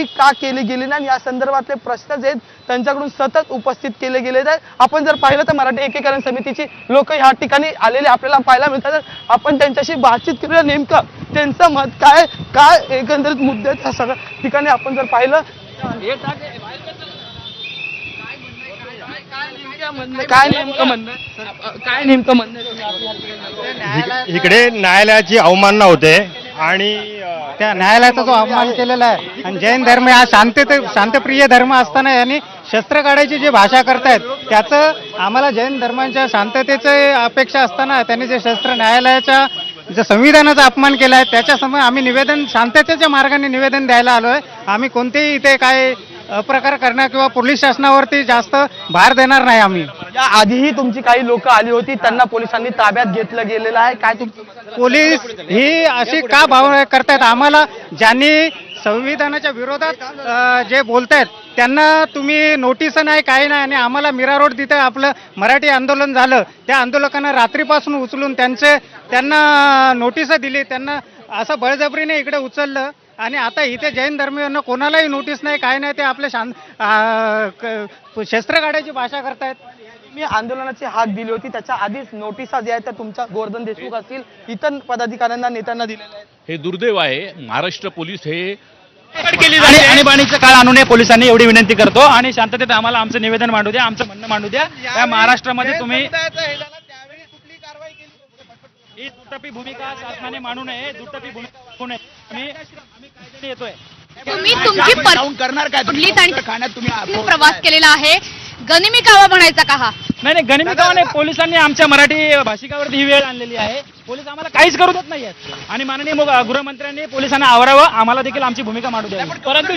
का केली गेली नाही या संदर्भातले प्रश्न जे त्यांच्याकडून सतत उपस्थित केले गेले आहेत। आपण जर पाहिलं तर मराठी एकीकरण समितीची लोक ह्या ठिकाणी आलेले आपल्याला पाहायला मिळतात। आपण त्यांच्याशी बातचीत करूया, नेमकं त्यांचं मत काय एकंदरीत मुद्द्याच्या सगळ्या ठिकाणी आपण जर पाहिलं काय नेमकं म्हणणं इकडे न्यायालयाची अवमानना होते आणि त्या न्यायालयाचा जो अपमान केलेला आहे आणि जैन धर्म हा शांतप्रिय धर्म असताना यांनी शस्त्र काढायची जी भाषा करतायत त्याचं आम्हाला जैन धर्मांच्या शांततेची अपेक्षा असताना त्यांनी जे शस्त्र न्यायालयाच्या जो संविधानाचा अपमान केला आहे त्याच्यासमोर आम्ही निवेदन शांततेच्या मार्गाने निवेदन द्यायला आलोय। आम्ही कोणतेही इथे काय अप्रकार करणार किंवा पोलीस शासनावरती जास्त भार देणार नाही। आम्ही या आधीही तुमची काही लोक आली होती, त्यांना पोलिसांनी ताब्यात घेतलं गेलेलं आहे, काय पोलीस ही अशी का भावना करतायत? आम्हाला ज्यांनी संविधानाच्या विरोधात जे बोलतायत त्यांना तुम्ही नोटीस नाही काही नाही आणि आम्हाला मीरा रोड तिथे आपलं मराठी आंदोलन झालं त्या आंदोलकांना रात्रीपासून उचलून त्यांना नोटीस दिली, त्यांना असं बळजबरीने इकडे उचललं आणि आता इथे जैन धर्मीयांना कोणालाही नोटीस नाही काय नाही, ते आपले शस्त्र काढायची भाषा करतायत। मी आंदोलनाची हाक दिली होती, त्याच्या आधीच नोटिसा ज्या आहेत त्या तुमच्या गोवर्धन देशमुख असतील इतर पदाधिकाऱ्यांना नेत्यांना दिलेल्या आहेत। हे दुर्दैव आहे। महाराष्ट्र पोलीस हे आणि आणीबाणीचं काळ आणू नये पोलिसांनी एवढी विनंती करतो आणि शांततेत आम्हाला आमचं निवेदन मांडू द्या, आमचं म्हणणं मांडू द्या। या महाराष्ट्रामध्ये तुम्ही ही दुटप्पी भूमिका शासनाने मानू नये, दुटप्पी भूमिका मानू नये। आम्ही कायद्याने येतोय। तुम्ही तुमची करणार काय खाण्यात तुम्ही प्रवास केलेला आहे, गनिमी कावा म्हणायचा का हा? नाही गनिमी कावा नाही, पोलिसांनी आमच्या मराठी भाषिकावरती ही वेळ आणलेली आहे। पोलीस आम्हाला काहीच करू देत नाहीयेत आणि माननीय गृहमंत्र्यांनी पोलिसांना आवरावं, आम्हाला देखील आमची भूमिका मांडू द्यावी। परंतु